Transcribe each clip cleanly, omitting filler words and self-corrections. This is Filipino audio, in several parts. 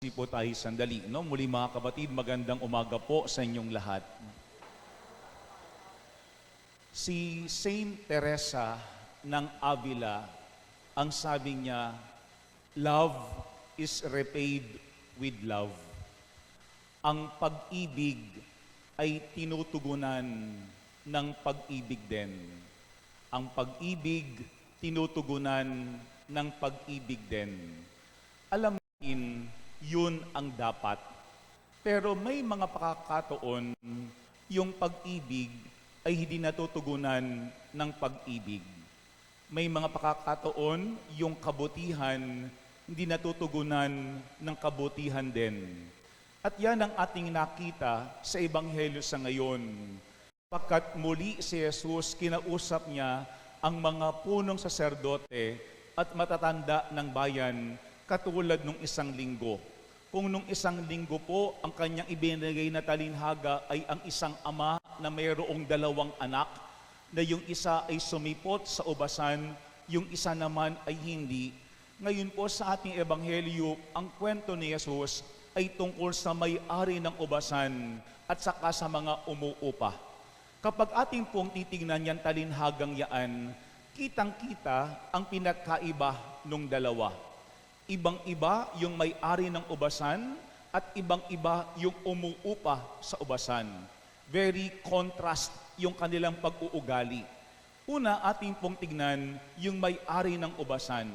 Magsiupo po tayo sandali. No? Muli mga kapatid, magandang umaga po sa inyong lahat. Si Saint Teresa ng Avila, ang sabi niya, love is repaid with love. Ang pag-ibig ay tinutugunan ng pag-ibig din. Ang pag-ibig tinutugunan ng pag-ibig din. Alam natin, yun ang dapat. Pero may mga pagkakataon, yung pag-ibig ay hindi natutugunan ng pag-ibig. May mga pagkakataon, yung kabutihan hindi natutugunan ng kabutihan din. At yan ang ating nakita sa Ebanghelyo sa ngayon. Pagkat muli si Jesus, kinausap niya ang mga punong saserdote at matatanda ng bayan katulad nung isang linggo. Kung nung isang linggo po, ang kanyang ibinigay na talinhaga ay ang isang ama na mayroong 2 anak, na yung isa ay sumipot sa ubasan, yung isa naman ay hindi. Ngayon po sa ating ebanghelyo, ang kwento ni Jesus ay tungkol sa may-ari ng ubasan at saka sa mga umuupa. Kapag ating pong titignan yan talinhagang yaan, kitang-kita ang pinagkaiba nung dalawa. Ibang-iba yung may-ari ng ubasan at ibang-iba yung umuupa sa ubasan. Very contrast yung kanilang pag-uugali. Una, ating pong tignan yung may-ari ng ubasan.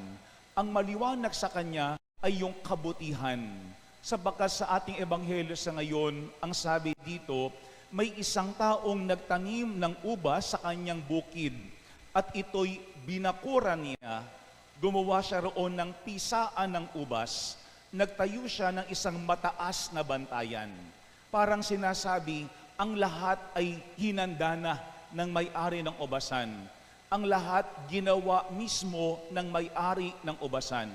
Ang maliwanag sa kanya ay yung kabutihan. Sapagkat sa ating ebanghelyo sa ngayon, ang sabi dito, may isang taong nagtanim ng ubas sa kanyang bukid at ito'y binakura niya. Gumawa siya roon ng pisaan ng ubas, nagtayo siya ng isang mataas na bantayan. Parang sinasabi, ang lahat ay hinanda na ng may-ari ng ubasan. Ang lahat ginawa mismo ng may-ari ng ubasan.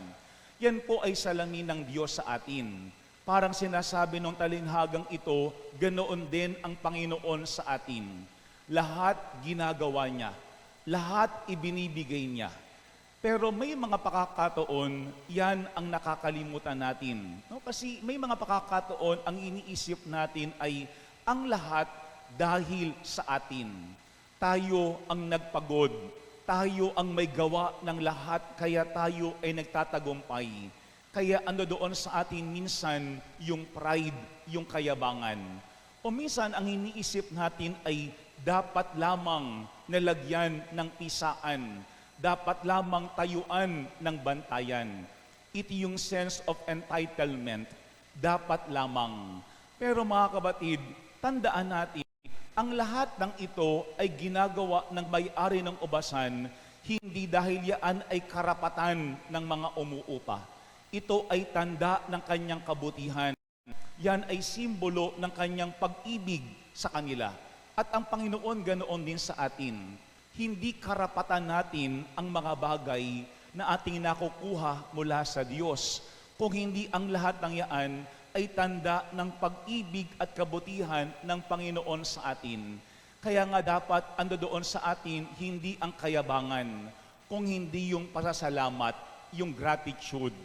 Yan po ay salamin ng Diyos sa atin. Parang sinasabi ng talinhagang ito, ganoon din ang Panginoon sa atin. Lahat ginagawa niya. Lahat ibinibigay niya. Pero may mga pagkakataon, yan ang nakakalimutan natin. No? Kasi may mga pagkakataon, ang iniisip natin ay ang lahat dahil sa atin. Tayo ang nagpagod. Tayo ang may gawa ng lahat, kaya tayo ay nagtatagumpay. Kaya ano doon sa atin minsan yung pride, yung kayabangan. O minsan ang iniisip natin ay dapat lamang nalagyan ng pisaan. Dapat lamang tayuan ng bantayan. Ito yung sense of entitlement. Dapat lamang. Pero mga kabatid, tandaan natin, ang lahat ng ito ay ginagawa ng may-ari ng ubasan, hindi dahil yan ay karapatan ng mga umuupa. Ito ay tanda ng kanyang kabutihan. Yan ay simbolo ng kanyang pag-ibig sa kanila. At ang Panginoon ganoon din sa atin. Hindi karapatan natin ang mga bagay na ating nakukuha mula sa Diyos. Kung hindi ang lahat ng yaan ay tanda ng pag-ibig at kabutihan ng Panginoon sa atin. Kaya nga dapat ando doon sa atin hindi ang kayabangan, kung hindi yung pasasalamat, yung gratitude.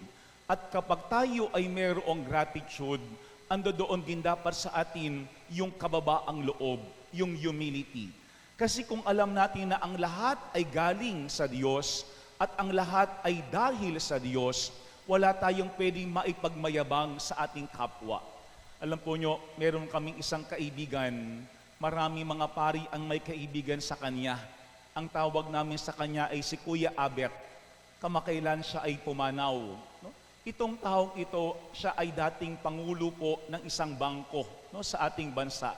At kapag tayo ay mayroong gratitude, ando doon din dapat sa atin yung kababaang loob, yung humility. Kasi kung alam natin na ang lahat ay galing sa Diyos at ang lahat ay dahil sa Diyos, wala tayong pwedeng maipagmayabang sa ating kapwa. Alam po nyo, meron kaming isang kaibigan, marami mga pari ang may kaibigan sa kanya. Ang tawag namin sa kanya ay si Kuya Abet. Kamakailan siya ay pumanaw. No? Itong taong ito, siya ay dating pangulo po ng isang bangko, no, sa ating bansa.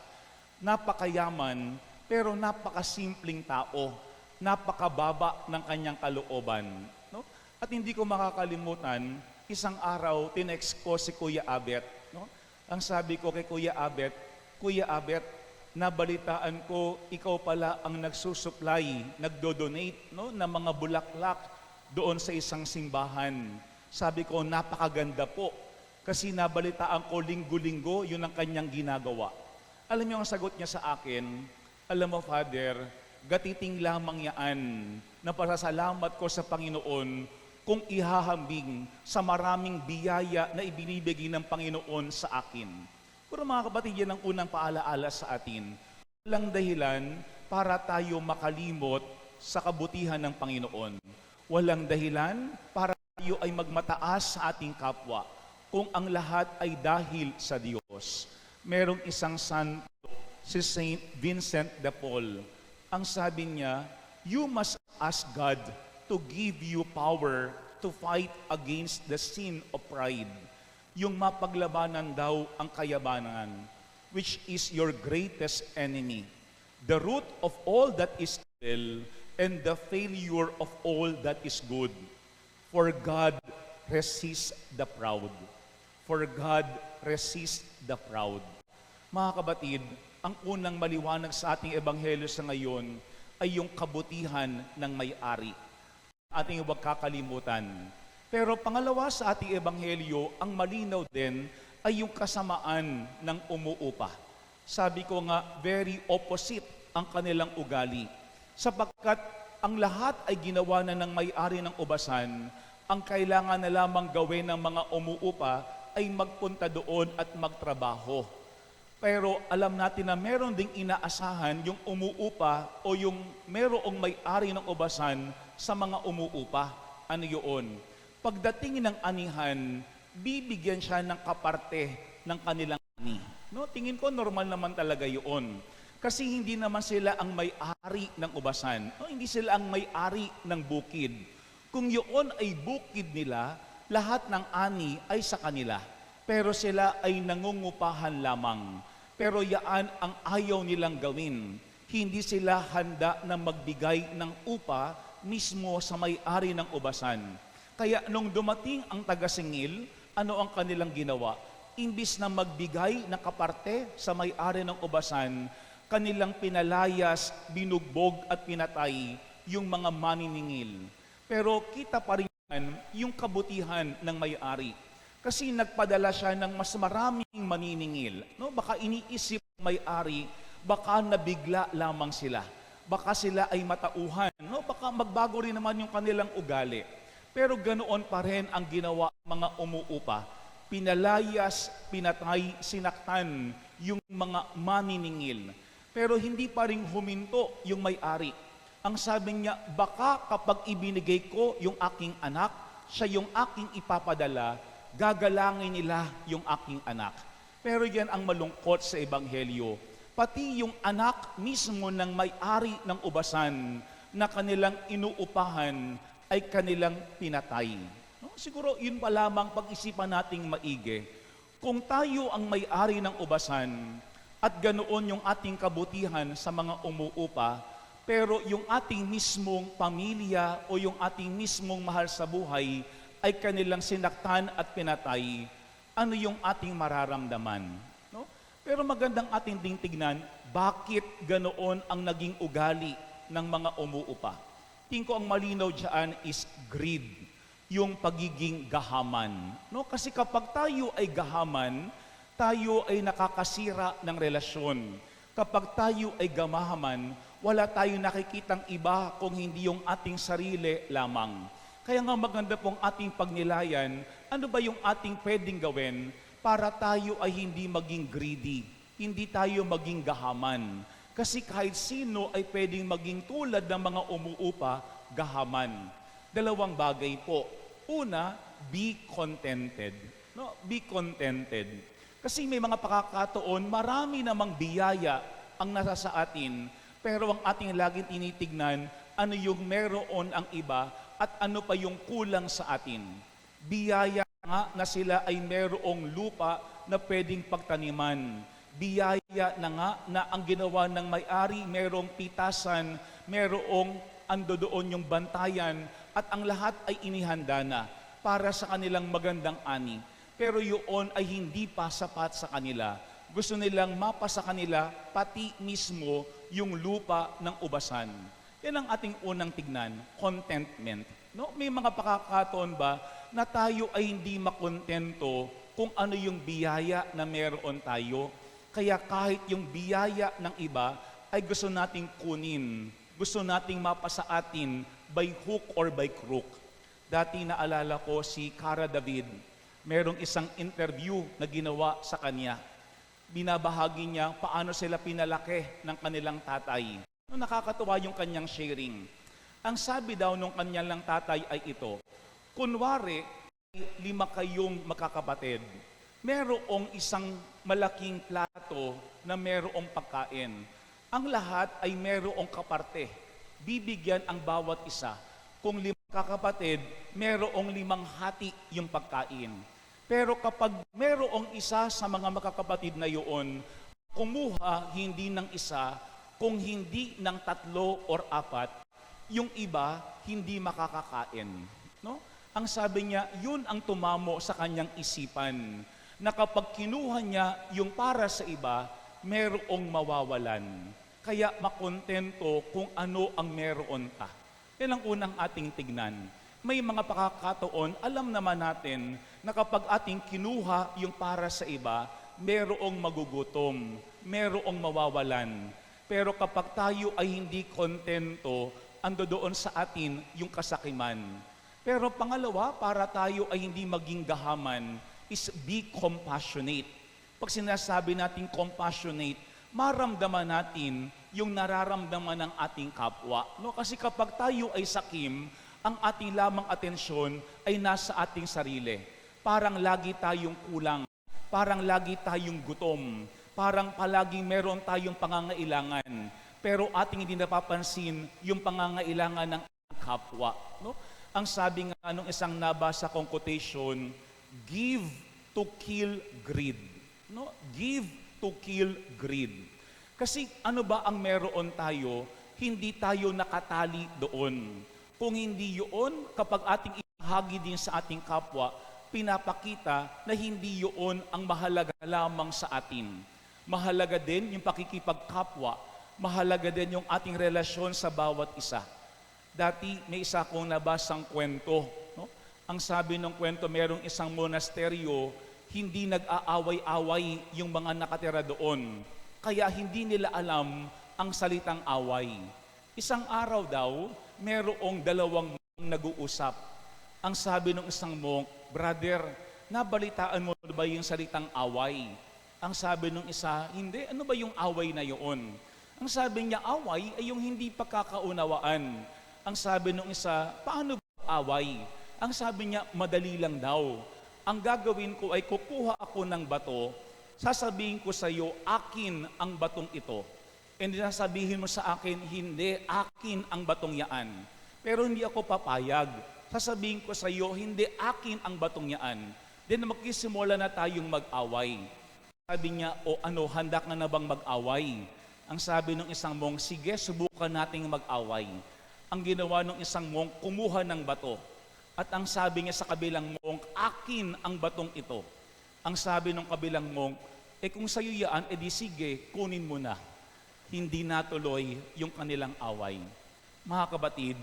Napakayaman, pero napakasimpleng tao, napakababa ng kanyang kalooban. No? At hindi ko makakalimutan, isang araw, tinext ko si Kuya Abet. No? Ang sabi ko kay Kuya Abet, nabalitaan ko, ikaw pala ang nagsusupply, nagdo-donate no, ng mga bulaklak doon sa isang simbahan. Sabi ko, napakaganda po. Kasi nabalitaan ko linggo-linggo, yun ang kanyang ginagawa. Alam niyo ang sagot niya sa akin, alam mo, Father, gatiting lamang yaan na pasasalamat ko sa Panginoon kung ihahambing sa maraming biyaya na ibinibigay ng Panginoon sa akin. Pero mga kapatid, yan ang unang paalaala sa atin. Walang dahilan para tayo makalimot sa kabutihan ng Panginoon. Walang dahilan para tayo ay magmataas sa ating kapwa kung ang lahat ay dahil sa Diyos. Merong isang santo, si Saint Vincent de Paul. Ang sabi niya, you must ask God to give you power to fight against the sin of pride. Yung mapaglabanan daw ang kayabangan, which is your greatest enemy. The root of all that is evil and the failure of all that is good. For God resists the proud. For God resists the proud. Mga kapatid, ang unang maliwanag sa ating ebanghelyo sa ngayon ay yung kabutihan ng may-ari. Ating huwag kakalimutan. Pero pangalawa sa ating ebanghelyo, ang malinaw din ay yung kasamaan ng umuupa. Sabi ko nga, very opposite ang kanilang ugali. Sapagkat ang lahat ay ginawa na ng may-ari ng ubasan, ang kailangan na lamang gawin ng mga umuupa ay magpunta doon at magtrabaho. Pero alam natin na meron ding inaasahan yung umuupa o yung merong may-ari ng ubasan sa mga umuupa. Ano yun? Pagdating ng anihan, bibigyan siya ng kaparte ng kanilang ani. No, tingin ko normal naman talaga yun. Kasi hindi naman sila ang may-ari ng ubasan. No, hindi sila ang may-ari ng bukid. Kung yun ay bukid nila, lahat ng ani ay sa kanila. Pero sila ay nangungupahan lamang. Pero yaan ang ayaw nilang gawin. Hindi sila handa na magbigay ng upa mismo sa may-ari ng ubasan. Kaya nung dumating ang taga-singil, ano ang kanilang ginawa? Imbis na magbigay ng kaparte sa may-ari ng ubasan, kanilang pinalayas, binugbog at pinatay yung mga maniningil. Pero kita pa rin yung kabutihan ng may-ari. Kasi nagpadala siya ng mas maraming maniningil. No? Baka iniisip ng may-ari, baka nabigla lamang sila. Baka sila ay matauhan. No? Baka magbago rin naman yung kanilang ugali. Pero ganoon pa rin ang ginawa ng mga umuupa. Pinalayas, pinatay, sinaktan yung mga maniningil. Pero hindi pa rin huminto yung may-ari. Ang sabi niya, baka kapag ibinigay ko yung aking anak, siya yung aking ipapadala, gagalangin nila yung aking anak. Pero yan ang malungkot sa ebanghelyo. Pati yung anak mismo ng may-ari ng ubasan na kanilang inuupahan ay kanilang pinatay. No? Siguro yun pa lamang pag-isipan nating maigi. Kung tayo ang may-ari ng ubasan at ganoon yung ating kabutihan sa mga umuupa, pero yung ating mismong pamilya o yung ating mismong mahal sa buhay ay kanilang sinaktan at pinatay, ano yung ating mararamdaman? No? Pero magandang ating ding tignan, bakit ganoon ang naging ugali ng mga umuupa? Tingin ko ang malinaw dyan is greed, yung pagiging gahaman. No? Kasi kapag tayo ay gahaman, tayo ay nakakasira ng relasyon. Kapag tayo ay gamahaman, wala tayong nakikitang iba kung hindi yung ating sarili lamang. Kaya nga maganda pong ating pagnilayan, ano ba yung ating pwedeng gawin para tayo ay hindi maging greedy, hindi tayo maging gahaman. Kasi kahit sino ay pwedeng maging tulad ng mga umuupa, gahaman. Dalawang bagay po. Una, be contented. No? Be contented. Kasi may mga pagkakataon, marami namang biyaya ang nasa sa atin, pero ang ating laging tinitignan, ano yung meron ang iba at ano pa yung kulang sa atin. Biyaya nga na sila ay merong lupa na pwedeng pagtaniman. Biyaya na nga na ang ginawa ng may-ari, merong pitasan, merong ando doon yung bantayan, at ang lahat ay inihanda na para sa kanilang magandang ani. Pero yun ay hindi pa sapat sa kanila. Gusto nilang mapa sa kanila pati mismo yung lupa ng ubasan. Yan ang ating unang tignan, contentment. No? May mga pakakataon ba na tayo ay hindi makontento kung ano yung biyaya na meron tayo? Kaya kahit yung biyaya ng iba ay gusto nating kunin, gusto nating mapa sa atin by hook or by crook. Dati naalala ko si Cara David, merong isang interview na ginawa sa kanya. Binabahagi niya paano sila pinalaki ng kanilang tatay. No, nakakatuwa yung kanyang sharing. Ang sabi daw nung kanyang tatay ay ito, kunwari, 5 kayong magkakapatid, merong isang malaking plato na merong pagkain. Ang lahat ay merong kaparte. Bibigyan ang bawat isa. Kung 5 kakapatid, merong 5 hati yung pagkain. Pero kapag merong isa sa mga magkakapatid na yun, kumuha hindi ng isa, kung hindi ng 3 or 4, yung iba hindi makakakain. No? Ang sabi niya, yun ang tumamo sa kanyang isipan, na kapag kinuha niya yung para sa iba, merong mawawalan. Kaya makontento kung ano ang meron ka. Yan ang unang ating tignan. May mga pagkakataon, alam naman natin na kapag ating kinuha yung para sa iba, merong magugutom, merong mawawalan. Pero kapag tayo ay hindi kontento, ando doon sa atin yung kasakiman. Pero pangalawa, para tayo ay hindi maging gahaman, is be compassionate. Pag sinasabi natin compassionate, maramdaman natin yung nararamdaman ng ating kapwa. No? Kasi kapag tayo ay sakim, ang ating lamang atensyon ay nasa ating sarili. Parang lagi tayong kulang, parang lagi tayong gutom, parang palaging meron tayong pangangailangan. Pero ating hindi napapansin yung pangangailangan ng kapwa. No? Ang sabi nga nung isang nabasa kong quotation, give to kill greed. No? Give to kill greed. Kasi ano ba ang meron tayo, hindi tayo nakatali doon. Kung hindi yun, kapag ating ibahagi din sa ating kapwa, pinapakita na hindi yun ang mahalaga lamang sa atin. Mahalaga din yung pakikipagkapwa, mahalaga din yung ating relasyon sa bawat isa. Dati may isa akong nabasang kwento. No? Ang sabi ng kwento, merong isang monasteryo, hindi nag-aaway-away yung mga nakatira doon. Kaya hindi nila alam ang salitang away. Isang araw daw, merong 2 monk nag-uusap. Ang sabi ng isang monk, brother, nabalitaan mo ba yung salitang away? Ang sabi ng isa, hindi, ano ba yung away na yun? Ang sabi niya, away ay yung hindi pagkakaunawaan. Ang sabi ng isa, paano ba away? Ang sabi niya, madali lang daw. Ang gagawin ko ay kukuha ako ng bato, sasabihin ko sa iyo, akin ang batong ito. And sasabihin mo sa akin, hindi, akin ang batong yaan. Pero hindi ako papayag. Sasabihin ko sa iyo, hindi, akin ang batong yaan. Then magkisimula na tayong mag-away. Sabi niya, o ano, handa ka na bang mag-away? Ang sabi ng isang monk, sige, subukan nating mag-away. Ang ginawa ng isang monk, kumuha ng bato. At ang sabi niya sa kabilang monk, akin ang batong ito. Ang sabi ng kabilang monk, kung sa'yo yaan, edi sige, kunin mo na. Hindi natuloy yung kanilang away. Mga kabatid,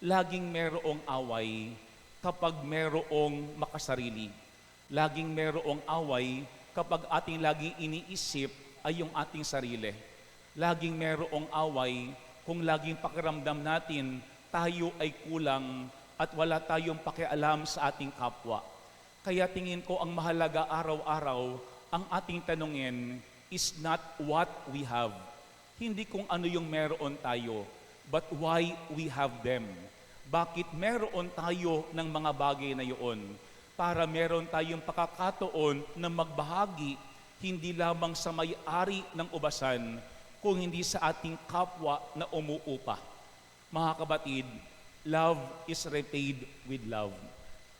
laging merong away kapag merong makasarili. Laging merong away kapag ating laging iniisip ay yung ating sarili. Laging merong away kung laging pakiramdam natin tayo ay kulang at wala tayong pakialam sa ating kapwa. Kaya tingin ko ang mahalaga araw-araw, ang ating tanungin is not what we have. Hindi kung ano yung meron tayo, but why we have them. Bakit meron tayo ng mga bagay na yun? Para meron tayong pakakataon na magbahagi, hindi lamang sa may-ari ng ubasan, kung hindi sa ating kapwa na umuupa. Mga kabatid, love is repaid with love.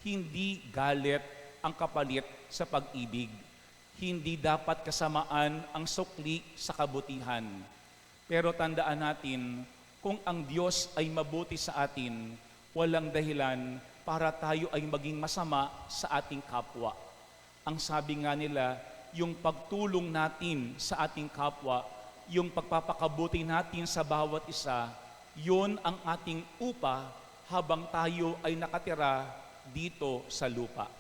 Hindi galit ang kapalit sa pag-ibig. Hindi dapat kasamaan ang sukli sa kabutihan. Pero tandaan natin, kung ang Diyos ay mabuti sa atin, walang dahilan para tayo ay maging masama sa ating kapwa. Ang sabi nga nila, yung pagtulong natin sa ating kapwa, yung pagpapakabuti natin sa bawat isa, yun ang ating upa habang tayo ay nakatira dito sa lupa.